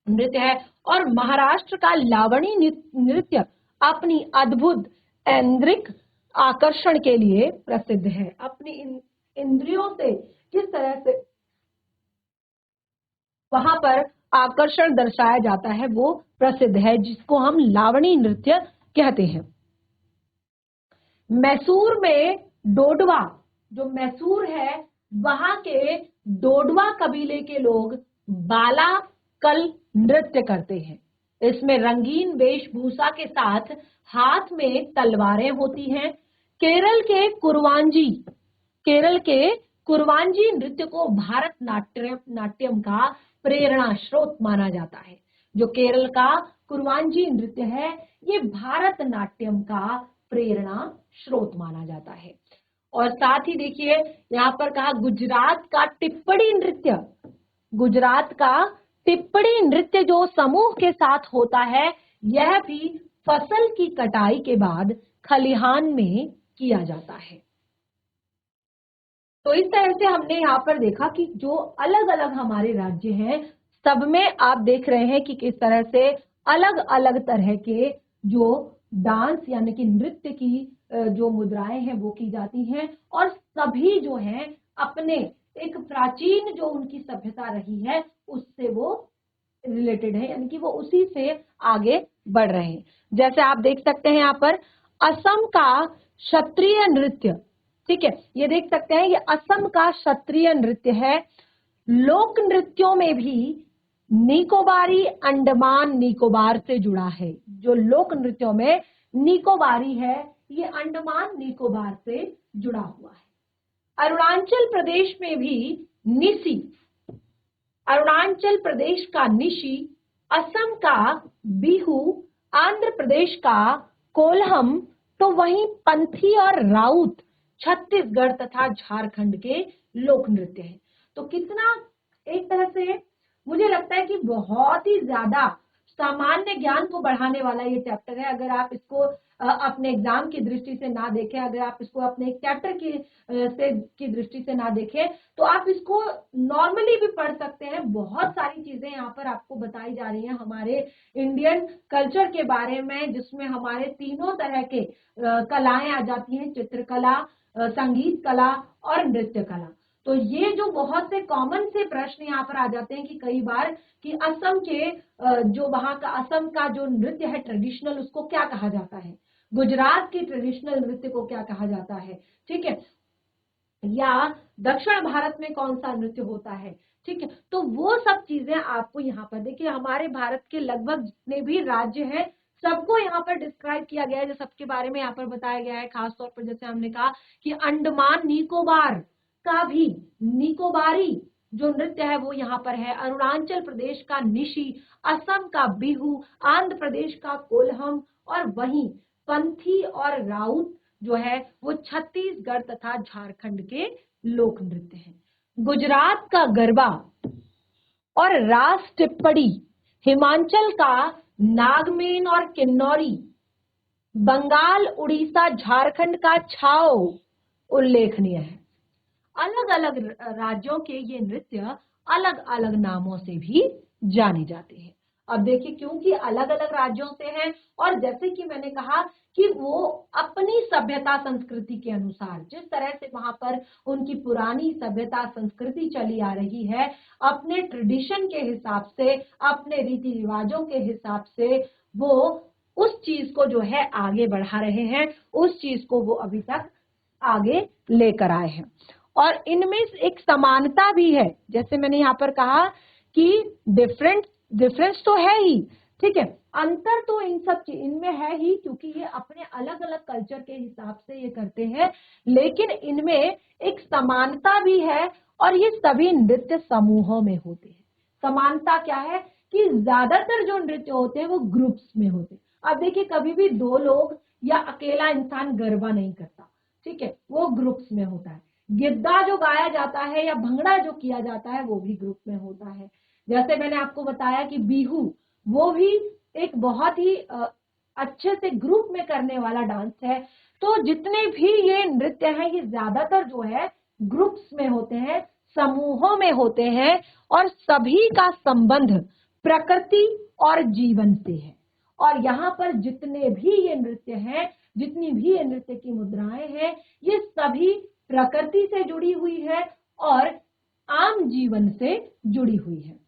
नृत्य है। और महाराष्ट्र का लावणी नृत्य अपनी अद्भुत ऐन्द्रिक आकर्षण के लिए प्रसिद्ध है। अपनी इंद्रियों से किस तरह से वहां पर आकर्षण दर्शाया जाता है वो प्रसिद्ध है, जिसको हम लावणी नृत्य कहते हैं। मैसूर में डोडवा, जो मैसूर है वहां के डोडवा कबीले के लोग बाला कल नृत्य करते हैं। इसमें रंगीन वेशभूषा के साथ हाथ में तलवारें होती हैं। केरल के कुरवांजी नृत्य को भारत नाट्यम का प्रेरणा स्रोत माना जाता है। जो केरल का कुरवांजी नृत्य है ये भारत नाट्यम का प्रेरणा स्रोत माना जाता है। और साथ ही देखिए यहाँ पर कहा गुजरात का टिप्पणी नृत्य, गुजरात का टिप्पणी नृत्य जो समूह के साथ होता है, यह भी फसल की कटाई के बाद खलिहान में किया जाता है। तो इस तरह से हमने यहाँ पर देखा कि जो अलग अलग हमारे राज्य हैं, सब में आप देख रहे हैं कि किस तरह से अलग अलग तरह के जो डांस यानी कि नृत्य की जो मुद्राएं हैं वो की जाती हैं, और सभी जो हैं अपने एक प्राचीन जो उनकी सभ्यता रही है उससे वो रिलेटेड है, यानी कि वो उसी से आगे बढ़ रहे हैं। जैसे आप देख सकते हैं यहाँ पर असम का क्षत्रिय नृत्य, ठीक है, ये देख सकते हैं ये असम का क्षत्रिय नृत्य है। लोक नृत्यों में भी निकोबारी अंडमान निकोबार से जुड़ा है। जो लोक नृत्यों में निकोबारी है ये अंडमान निकोबार से जुड़ा हुआ है। अरुणाचल प्रदेश में भी निसी, अरुणाचल प्रदेश का निशी, असम का बिहू, आंध्र प्रदेश का कोल्हम, तो वहीं पंथी और राउत छत्तीसगढ़ तथा झारखंड के लोक नृत्य हैं। तो कितना एक तरह से मुझे लगता है कि बहुत ही ज्यादा सामान्य ज्ञान को बढ़ाने वाला ये चैप्टर है। अगर आप इसको अपने एग्जाम की दृष्टि से ना देखें, अगर आप इसको अपने एक चैप्टर की दृष्टि से ना देखें, तो आप इसको नॉर्मली भी पढ़ सकते हैं। बहुत सारी चीजें यहाँ पर आपको बताई जा रही हैं हमारे इंडियन कल्चर के बारे में, जिसमें हमारे तीनों तरह के कलाएं आ जाती हैं, चित्रकला, संगीत कला और नृत्य कला। तो ये जो बहुत से कॉमन से प्रश्न यहाँ पर आ जाते हैं कि कई बार कि असम के जो वहां का असम का जो नृत्य है ट्रेडिशनल, उसको क्या कहा जाता है, गुजरात के ट्रेडिशनल नृत्य को क्या कहा जाता है, ठीक है, या दक्षिण भारत में कौन सा नृत्य होता है, ठीक है। तो वो सब चीजें आपको यहाँ पर देखिए, हमारे भारत के लगभग जितने भी राज्य हैं सबको यहाँ पर डिस्क्राइब किया गया है, जो सबके बारे में यहाँ पर बताया गया है। खासतौर पर जैसे हमने कहा कि अंडमान निकोबार का भी निकोबारी जो नृत्य है वो यहाँ पर है, अरुणाचल प्रदेश का निशी, असम का बिहू, आंध्र प्रदेश का कोल्हम, और वहीं पंथी और राउत जो है वो छत्तीसगढ़ तथा झारखंड के लोक नृत्य हैं। गुजरात का गरबा और रास टिप्पणी, हिमाचल का नागमेन और किन्नौरी, बंगाल, उड़ीसा, झारखंड का छाओ उल्लेखनीय है। अलग अलग राज्यों के ये नृत्य अलग अलग नामों से भी जाने जाते हैं। अब देखिए, क्योंकि अलग अलग राज्यों से हैं, और जैसे कि मैंने कहा कि वो अपनी सभ्यता संस्कृति के अनुसार, जिस तरह से वहां पर उनकी पुरानी सभ्यता संस्कृति चली आ रही है, अपने ट्रेडिशन के हिसाब से, अपने रीति रिवाजों के हिसाब से वो उस चीज को जो है आगे बढ़ा रहे हैं, उस चीज को वो अभी तक आगे लेकर आए हैं। और इनमें एक समानता भी है, जैसे मैंने यहाँ पर कहा कि डिफरेंस तो है ही, ठीक है, अंतर तो इनमें है ही, क्योंकि ये अपने अलग अलग कल्चर के हिसाब से ये करते हैं, लेकिन इनमें एक समानता भी है, और ये सभी नृत्य समूहों में होते हैं। समानता क्या है कि ज्यादातर जो नृत्य होते हैं वो ग्रुप्स में होते हैं। अब देखिए, कभी भी दो लोग या अकेला इंसान गरबा नहीं करता, ठीक है, वो ग्रुप्स में होता है। गिद्धा जो गाया जाता है या भंगड़ा जो किया जाता है वो भी ग्रुप में होता है। जैसे मैंने आपको बताया कि बिहू, वो भी एक बहुत ही अच्छे से ग्रुप में करने वाला डांस है। तो जितने भी ये नृत्य हैं ये ज्यादातर जो है ग्रुप्स में होते हैं, समूहों में होते हैं, और सभी का संबंध प्रकृति और जीवन से है। और यहाँ पर जितने भी ये नृत्य हैं, जितनी भी ये नृत्य की मुद्राएं हैं, ये सभी प्रकृति से जुड़ी हुई है और आम जीवन से जुड़ी हुई है।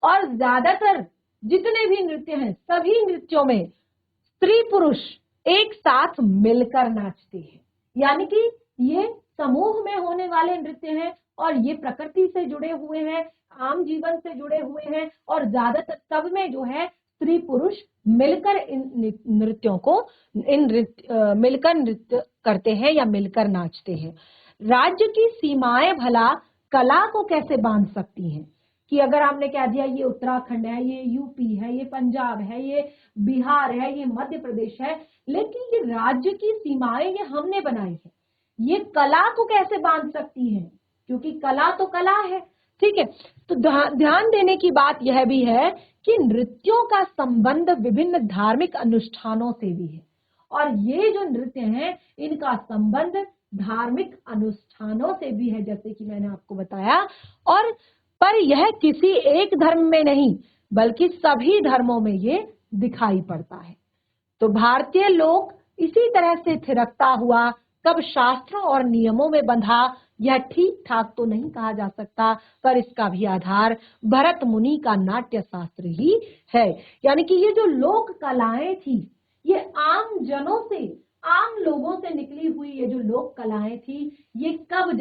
और ज्यादातर जितने भी नृत्य हैं, सभी नृत्यों में स्त्री पुरुष एक साथ मिलकर नाचते हैं, यानी कि ये समूह में होने वाले नृत्य हैं, और ये प्रकृति से जुड़े हुए हैं, आम जीवन से जुड़े हुए हैं, और ज्यादातर सब में जो है स्त्री पुरुष मिलकर इन नृत्यों को मिलकर नृत्य करते हैं या मिलकर नाचते हैं। राज्य की सीमाएं भला कला को कैसे बांध सकती हैं, कि अगर आपने कह दिया ये उत्तराखंड है, ये यूपी है, ये पंजाब है, ये बिहार है, ये मध्य प्रदेश है, लेकिन ये राज्य की सीमाएं ये हमने बनाई है, ये कला को कैसे बांध सकती हैं, क्योंकि कला तो कला है। ठीक है। तो ध्यान देने की बात यह भी है कि नृत्यों का संबंध विभिन्न धार्मिक अनुष्ठानों से भी है, और ये जो नृत्य हैं इनका संबंध धार्मिक अनुष्ठानों से भी है, जैसे कि मैंने आपको बताया। और पर यह किसी एक धर्म में नहीं बल्कि सभी धर्मों में ये दिखाई पड़ता है। तो भारतीय लोक इसी तरह से थिरकता हुआ कब शास्त्रों और नियमों में बंधा, यह ठीक ठाक तो नहीं कहा जा सकता, पर इसका भी आधार भरत मुनि का नाट्य शास्त्र ही है। यानी कि ये जो लोक कलाएं थी, ये आम जनों से, आम लोगों से निकली हुई ये जो लोक कलाएं थी, ये कब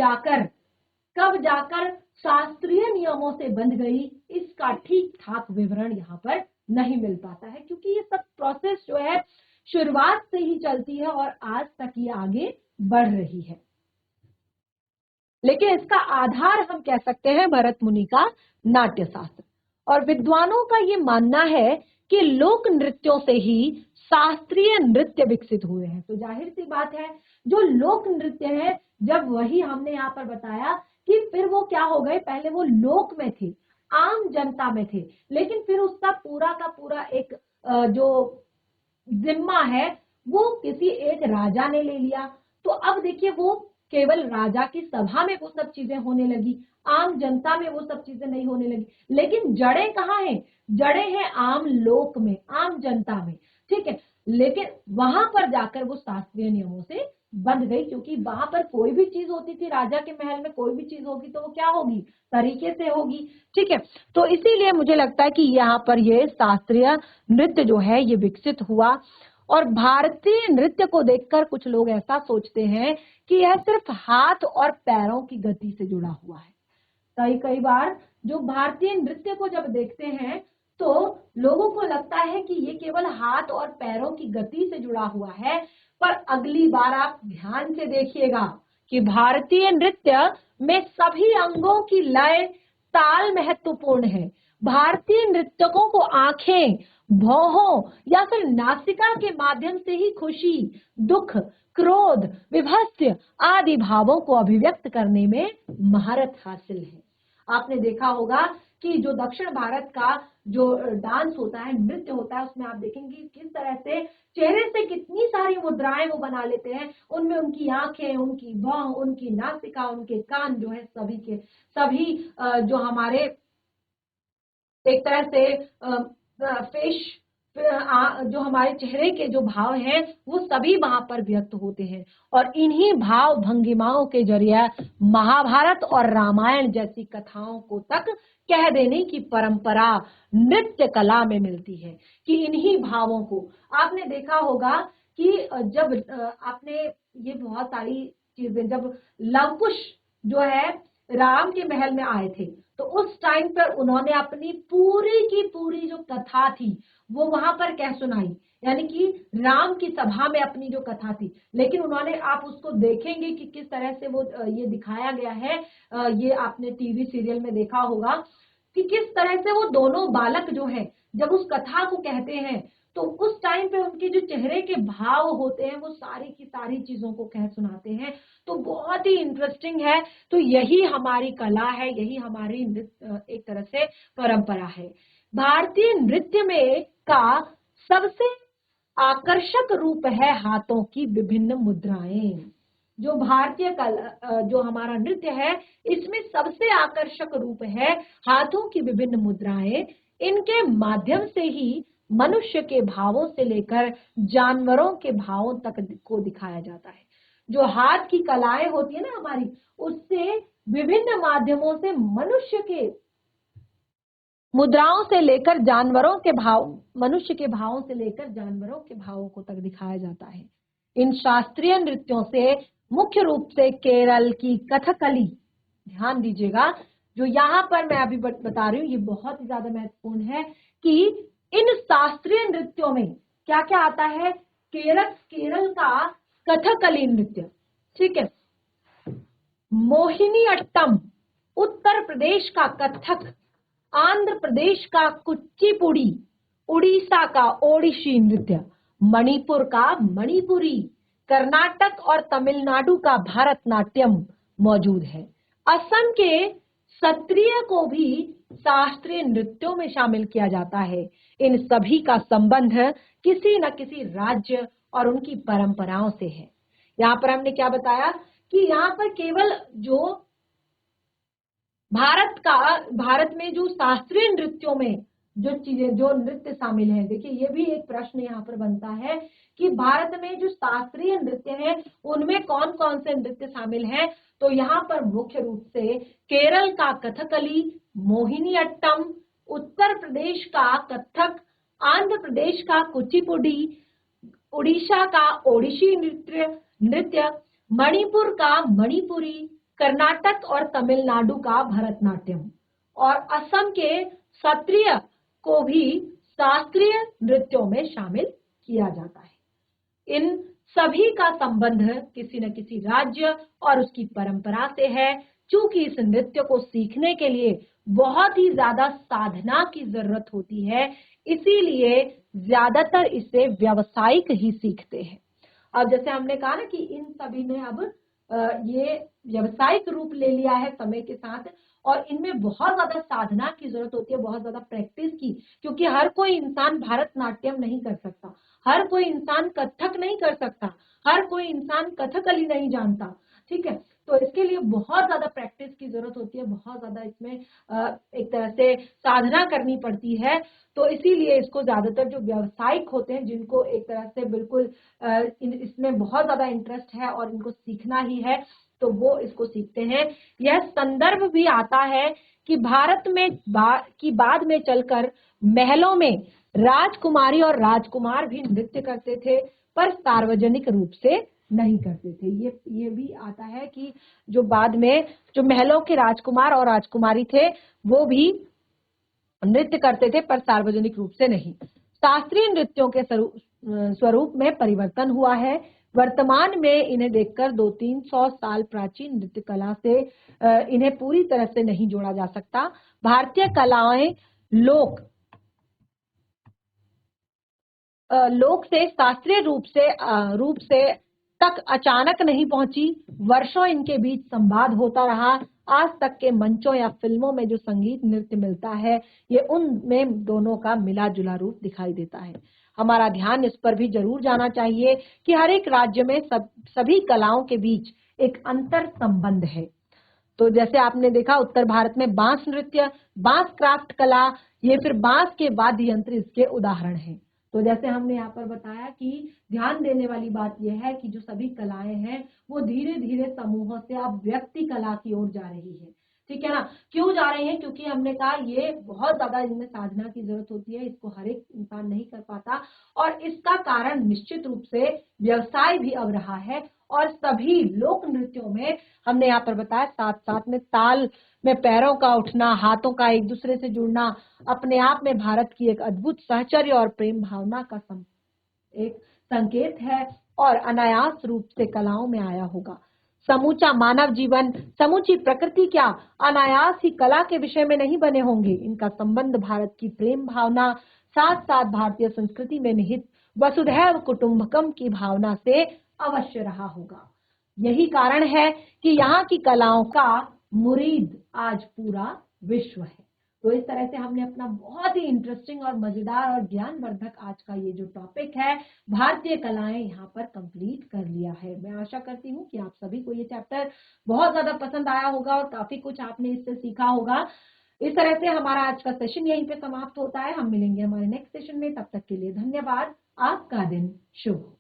जाकर शास्त्रीय नियमों से बंध गई, इसका ठीक ठाक विवरण यहाँ पर नहीं मिल पाता है, क्योंकि ये सब प्रोसेस जो है शुरुआत से ही चलती है और आज तक ये आगे बढ़ रही है। लेकिन इसका आधार हम कह सकते हैं भरत मुनि का नाट्य शास्त्र। और विद्वानों का ये मानना है कि लोक नृत्यों से ही शास्त्रीय नृत्य विकसित हुए हैं। तो जाहिर सी बात है, जो लोक नृत्य है, जब वही हमने यहाँ पर बताया कि फिर वो क्या हो गए, पहले वो लोक में थे, आम जनता में थे, लेकिन फिर उसका पूरा का पूरा एक जो जिम्मा है वो किसी एक राजा ने ले लिया। तो अब देखिए, वो केवल राजा की सभा में वो सब चीजें होने लगी, आम जनता में वो सब चीजें नहीं होने लगी। लेकिन जड़ें कहाँ हैं? जड़ें हैं आम लोक में, आम जनता में, ठीक है। लेकिन वहां पर जाकर वो शास्त्रीय नियमों से बंध गई, क्योंकि वहां पर कोई भी चीज होती थी, राजा के महल में कोई भी चीज होगी तो वो क्या होगी, तरीके से होगी, ठीक है। तो इसीलिए मुझे लगता है कि यहाँ पर ये शास्त्रीय नृत्य जो है ये विकसित हुआ। और भारतीय नृत्य को देखकर कुछ लोग ऐसा सोचते हैं कि यह सिर्फ हाथ और पैरों की गति से जुड़ा हुआ है। कई बार जो भारतीय नृत्य को जब देखते हैं तो लोगों को लगता है कि ये केवल हाथ और पैरों की गति से जुड़ा हुआ है, पर अगली बार आप ध्यान से देखिएगा कि भारतीय नृत्य में सभी अंगों की लय, ताल महत्वपूर्ण है। भारतीय नृत्यकों को आंखें, भौहों या फिर नासिका के माध्यम से ही खुशी, दुख, क्रोध, विभत्स आदि भावों को अभिव्यक्त करने में महारत हासिल है। आपने देखा होगा कि जो दक्षिण भारत का जो डांस होता है, नृत्य होता है, उसमें आप देखेंगे किस तरह से चेहरे से कितनी सारी मुद्राएं वो बना लेते हैं। उनमें उनकी आंखें, उनकी भौं, उनकी नासिका, उनके कान जो है, सभी के सभी जो हमारे एक तरह से फेस, जो हमारे चेहरे के जो भाव हैं वो सभी वहां पर व्यक्त होते हैं। और इन्हीं भाव भंगिमाओं के जरिए महाभारत और रामायण जैसी कथाओं को तक कह देने की परंपरा नृत्य कला में मिलती है, कि इन्हीं भावों को आपने देखा होगा कि जब आपने ये बहुत सारी चीजें, जब लव कुश जो है राम के महल में आए थे, तो उस टाइम पर उन्होंने अपनी पूरी की पूरी जो कथा थी वो वहां पर कह सुनाई, यानी कि राम की सभा में अपनी जो कथा थी। लेकिन उन्होंने, आप उसको देखेंगे कि किस तरह से वो ये दिखाया गया है, ये आपने टीवी सीरियल में देखा होगा कि किस तरह से वो दोनों बालक जो है जब उस कथा को कहते हैं तो उस टाइम पे उनके जो चेहरे के भाव होते हैं वो सारी की सारी चीजों को कह सुनाते हैं। तो बहुत ही इंटरेस्टिंग है। तो यही हमारी कला है, यही हमारी एक तरह से परंपरा है। भारतीय नृत्य में का सबसे आकर्षक रूप है हाथों की विभिन्न मुद्राएं। जो भारतीय कला, जो हमारा नृत्य है, इसमें सबसे आकर्षक रूप है हाथों की विभिन्न मुद्राएं। इनके माध्यम से ही मनुष्य के भावों से लेकर जानवरों के भावों तक को दिखाया जाता है। जो हाथ की कलाएं होती है ना हमारी, उससे विभिन्न माध्यमों से मनुष्य के मुद्राओं से लेकर जानवरों के भाव, मनुष्य के भावों से लेकर जानवरों के भावों को तक दिखाया जाता है। इन शास्त्रीय नृत्यों से मुख्य रूप से केरल की कथकली, ध्यान दीजिएगा, जो यहाँ पर मैं अभी बता रही हूँ ये बहुत ही ज्यादा महत्वपूर्ण है कि इन शास्त्रीय नृत्यों में क्या क्या आता है। केरल का कथकली नृत्य, ठीक है, मोहिनी अट्टम, उत्तर प्रदेश का कथक, आंध्र प्रदेश का कुचिपुड़ी, उड़ीसा का ओडिसी नृत्य, मणिपुर का मणिपुरी, कर्नाटक और तमिलनाडु का भारतनाट्यम मौजूद है। असम के सत्रिय को भी शास्त्रीय नृत्यों में शामिल किया जाता है। इन सभी का संबंध किसी न किसी राज्य और उनकी परंपराओं से है। यहाँ पर हमने क्या बताया कि यहाँ पर केवल जो भारत में जो शास्त्रीय नृत्यों में जो चीजें जो नृत्य शामिल हैं, देखिए ये भी एक प्रश्न यहाँ पर बनता है कि भारत में जो शास्त्रीय नृत्य हैं उनमें कौन कौन से नृत्य शामिल हैं। तो यहाँ पर मुख्य रूप से केरल का कथकली, मोहिनीअट्टम, उत्तर प्रदेश का कथक, आंध्र प्रदेश का कुचिपुड़ी, उड़ीसा का ओडिसी नृत्य, मणिपुर का मणिपुरी, कर्नाटक और तमिलनाडु का भरतनाट्यम और असम के सत्रिय को भी शास्त्रीय नृत्यों में शामिल किया जाता है। इन सभी का संबंध किसी न किसी राज्य और उसकी परंपरा से है। चूंकि इस नृत्य को सीखने के लिए बहुत ही ज्यादा साधना की जरूरत होती है, इसीलिए ज्यादातर इसे व्यावसायिक ही सीखते हैं। अब जैसे हमने कहा ना कि इन सभी ने अब ये व्यावसायिक रूप ले लिया है समय के साथ, और इनमें बहुत ज्यादा साधना की जरूरत होती है, बहुत ज्यादा प्रैक्टिस की, क्योंकि हर कोई इंसान भरतनाट्यम नहीं कर सकता, हर कोई इंसान कथक नहीं कर सकता, हर कोई इंसान कथकली नहीं जानता, ठीक है। तो इसके लिए बहुत ज्यादा प्रैक्टिस की जरूरत होती है, बहुत ज्यादा इसमें एक तरह से साधना करनी पड़ती है। तो इसीलिए इसको ज्यादातर जो व्यावसायिक होते हैं, जिनको एक तरह से बिल्कुल इसमें बहुत ज्यादा इंटरेस्ट है और इनको सीखना ही है, तो वो इसको सीखते हैं। यह संदर्भ भी आता है कि भारत में बाद में चलकर महलों में राजकुमारी और राजकुमार भी नृत्य करते थे, पर सार्वजनिक रूप से नहीं करते थे। ये भी आता है कि जो बाद में जो महलों के राजकुमार और राजकुमारी थे वो भी नृत्य करते थे, पर सार्वजनिक रूप से नहीं। शास्त्रीय नृत्यों के स्वरूप में परिवर्तन हुआ है। वर्तमान में इन्हें देखकर 200-300 साल प्राचीन नृत्य कला से इन्हें पूरी तरह से नहीं जोड़ा जा सकता। भारतीय कलाएं लोक से शास्त्रीय रूप से तक अचानक नहीं पहुंची। वर्षों इनके बीच संवाद होता रहा। आज तक के मंचों या फिल्मों में जो संगीत नृत्य मिलता है, ये उनमें दोनों का मिला जुला रूप दिखाई देता है। हमारा ध्यान इस पर भी जरूर जाना चाहिए कि हर एक राज्य में सभी कलाओं के बीच एक अंतर संबंध है। तो जैसे आपने देखा उत्तर भारत में बांस नृत्य, बांस क्राफ्ट कला, ये फिर बांस के वाद्य यंत्र इसके उदाहरण हैं। तो जैसे हमने यहाँ पर बताया कि ध्यान देने वाली बात यह है कि जो सभी कलाएं हैं वो धीरे धीरे समूहों से अब व्यक्ति कला की ओर जा रही है, ठीक है ना। क्यों जा रही है? क्योंकि हमने कहा ये बहुत ज्यादा इनमें साधना की जरूरत होती है, इसको हर एक इंसान नहीं कर पाता, और इसका कारण निश्चित रूप से व्यवसाय भी अब रहा है। और सभी लोक नृत्यों में हमने यहाँ पर बताया साथ साथ में ताल में पैरों का उठना, हाथों का एक दूसरे से जुड़ना अपने आप में भारत की एक अद्भुत साहचर्य और प्रेम भावना का एक संकेत है, और अनायास रूप से कलाओं में आया होगा। समूचा मानव जीवन, समूची प्रकृति क्या अनायास ही कला के विषय में नहीं बने होंगे। इनका संबंध भारत की प्रेम भावना, साथ साथ भारतीय संस्कृति में निहित वसुधैव कुटुंबकम की भावना से अवश्य रहा होगा। यही कारण है कि यहाँ की कलाओं का मुरीद आज पूरा विश्व है। तो इस तरह से हमने अपना बहुत ही इंटरेस्टिंग और मजेदार और ज्ञानवर्धक आज का ये जो टॉपिक है भारतीय कलाएं यहाँ पर कंप्लीट कर लिया है। मैं आशा करती हूँ कि आप सभी को ये चैप्टर बहुत ज्यादा पसंद आया होगा और काफी कुछ आपने इससे सीखा होगा। इस तरह से हमारा आज का सेशन यहीं पे समाप्त होता है। हम मिलेंगे हमारे नेक्स्ट सेशन में, तब तक के लिए धन्यवाद। आपका दिन शुभ हो।